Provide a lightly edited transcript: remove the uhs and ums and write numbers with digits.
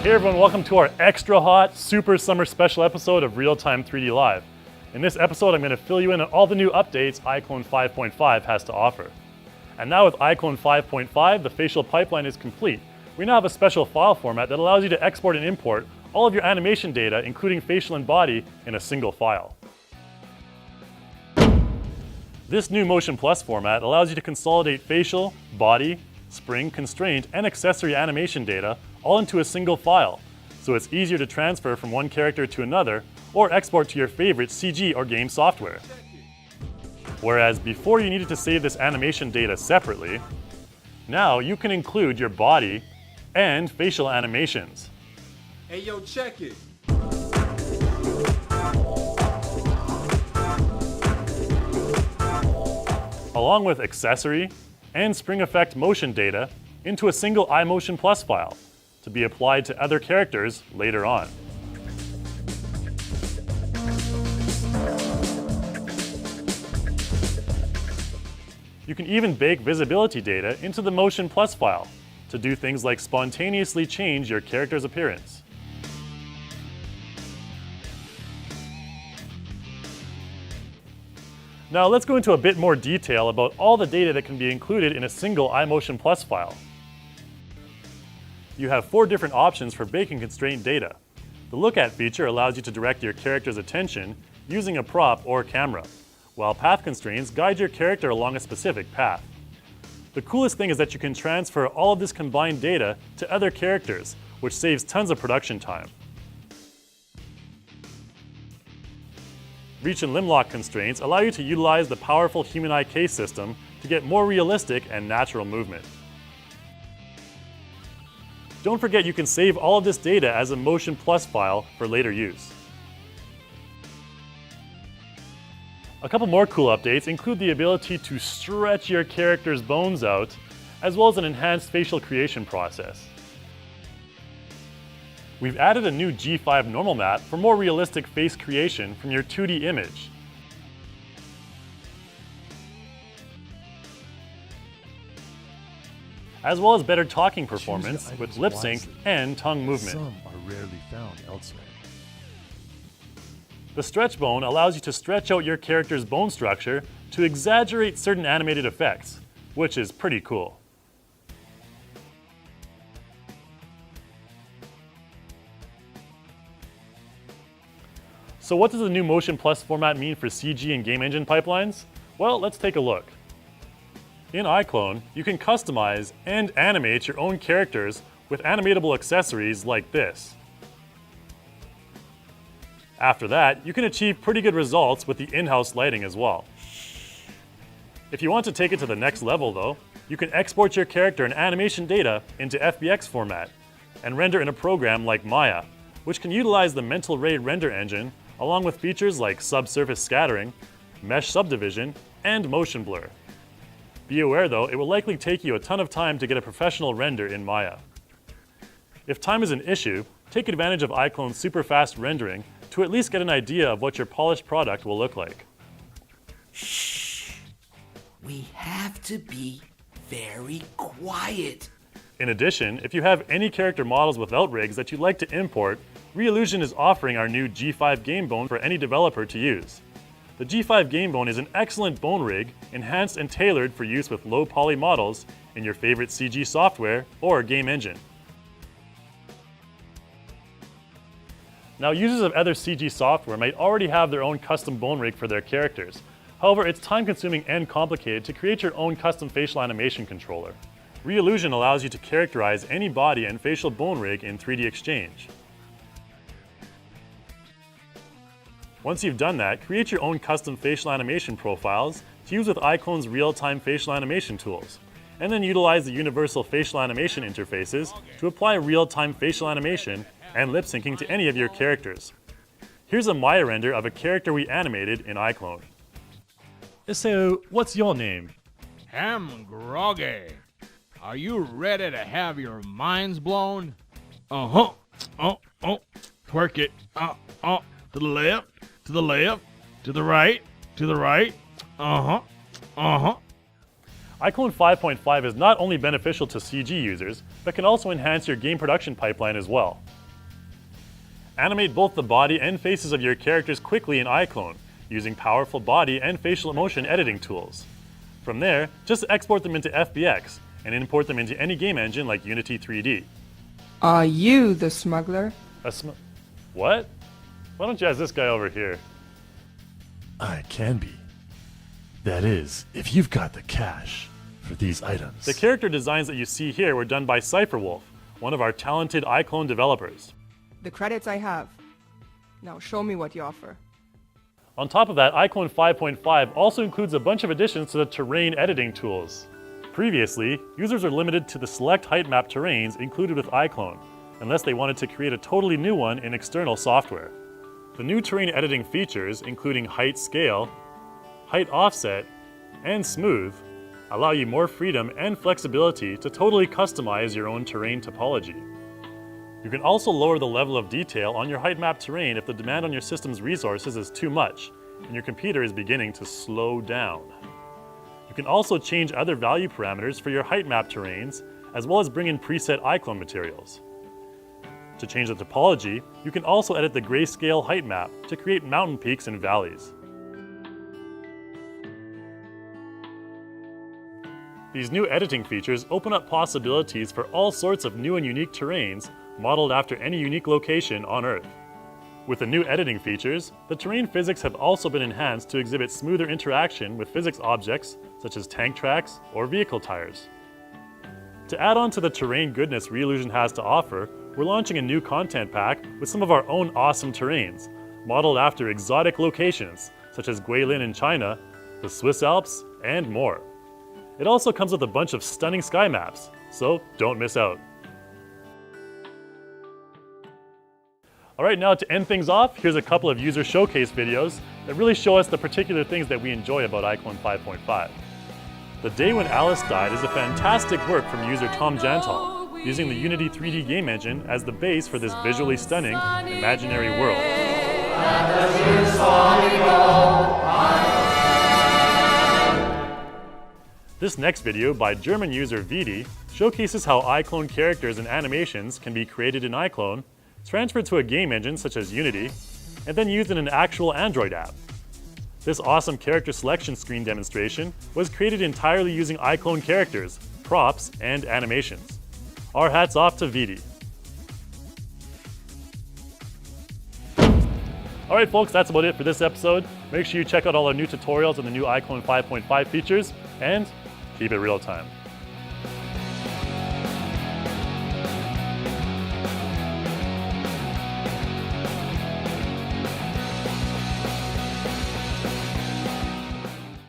Hey everyone, welcome to our extra hot, super summer special episode of Real-Time 3D Live. In this episode, I'm going to fill you in on all the new updates iClone 5.5 has to offer. And now with iClone 5.5, the facial pipeline is complete. We now have a special file format that allows you to export and import all of your animation data, including facial and body, in a single file. This new Motion Plus format allows you to consolidate facial, body, spring, constraint, and accessory animation data all into a single file, so it's easier to transfer from one character to another or export to your favorite CG or game software. Whereas before you needed to save this animation data separately, now you can include your body and facial animations. Hey yo, check it. Along with accessory and spring effect motion data into a single iMotion Plus file to be applied to other characters later on. You can even bake visibility data into the Motion Plus file to do things like spontaneously change your character's appearance. Now let's go into a bit more detail about all the data that can be included in a single iMotion Plus file. You have 4 different options for baking constraint data. The Look At feature allows you to direct your character's attention using a prop or camera, while path constraints guide your character along a specific path. The coolest thing is that you can transfer all of this combined data to other characters, which saves tons of production time. Reach and limb lock constraints allow you to utilize the powerful human eye case system to get more realistic and natural movement. Don't forget you can save all of this data as a Motion Plus file for later use. A couple more cool updates include the ability to stretch your character's bones out, as well as an enhanced facial creation process. We've added a new G5 normal map for more realistic face creation from your 2D image. As well as better talking performance with lip sync and tongue movement. Some are rarely found elsewhere. The stretch bone allows you to stretch out your character's bone structure to exaggerate certain animated effects, which is pretty cool. So what does the new Motion Plus format mean for CG and game engine pipelines? Well, let's take a look. In iClone, you can customize and animate your own characters with animatable accessories like this. After that, you can achieve pretty good results with the in-house lighting as well. If you want to take it to the next level though, you can export your character and animation data into FBX format and render in a program like Maya, which can utilize the mental ray render engine along with features like subsurface scattering, mesh subdivision, and motion blur. Be aware though, it will likely take you a ton of time to get a professional render in Maya. If time is an issue, take advantage of iClone's super fast rendering to at least get an idea of what your polished product will look like. Shh. We have to be very quiet. In addition, if you have any character models without rigs that you'd like to import, Reallusion is offering our new G5 Game Bone for any developer to use. The G5 Game Bone is an excellent bone rig, enhanced and tailored for use with low poly models in your favorite CG software or game engine. Now, users of other CG software might already have their own custom bone rig for their characters. However, it's time-consuming and complicated to create your own custom facial animation controller. Reallusion allows you to characterize any body and facial bone rig in 3D Exchange. Once you've done that, create your own custom facial animation profiles to use with iClone's real-time facial animation tools, and then utilize the universal facial animation interfaces to apply real-time facial animation and lip syncing to any of your characters. Here's a Maya render of a character we animated in iClone. So, what's your name? I'm groggy. Are you ready to have your minds blown? Uh-huh. Twerk it. To the left, to the left, to the right, to the right. Uh-huh. iClone 5.5 is not only beneficial to CG users, but can also enhance your game production pipeline as well. Animate both the body and faces of your characters quickly in iClone, using powerful body and facial motion editing tools. From there, just export them into FBX and import them into any game engine like Unity 3D. Are you the smuggler? What? Why don't you ask this guy over here? I can be. That is, if you've got the cash for these items. The character designs that you see here were done by Cypherwolf, one of our talented iClone developers. The credits I have. Now show me what you offer. On top of that, iClone 5.5 also includes a bunch of additions to the terrain editing tools. Previously, users were limited to the select height map terrains included with iClone, unless they wanted to create a totally new one in external software. The new terrain editing features, including height scale, height offset, and smooth, allow you more freedom and flexibility to totally customize your own terrain topology. You can also lower the level of detail on your height map terrain if the demand on your system's resources is too much and your computer is beginning to slow down. You can also change other value parameters for your height map terrains, as well as bring in preset iClone materials. To change the topology, you can also edit the grayscale height map to create mountain peaks and valleys. These new editing features open up possibilities for all sorts of new and unique terrains modeled after any unique location on Earth. With the new editing features, the terrain physics have also been enhanced to exhibit smoother interaction with physics objects such as tank tracks or vehicle tires. To add on to the terrain goodness Reallusion has to offer, we're launching a new content pack with some of our own awesome terrains, modeled after exotic locations such as Guilin in China, the Swiss Alps, and more. It also comes with a bunch of stunning sky maps, so don't miss out. Alright, now to end things off, here's a couple of user showcase videos that really show us the particular things that we enjoy about iClone 5.5. The Day When Alice Died is a fantastic work from user Tom Jantal, using the Unity 3D game engine as the base for this visually stunning, imaginary world. This next video by German user Vidi showcases how iClone characters and animations can be created in iClone, transferred to a game engine such as Unity, and then used in an actual Android app. This awesome character selection screen demonstration was created entirely using iClone characters, props, and animations. Our hats off to Vidi. Alright folks, that's about it for this episode. Make sure you check out all our new tutorials on the new iClone 5.5 features, and keep it real time.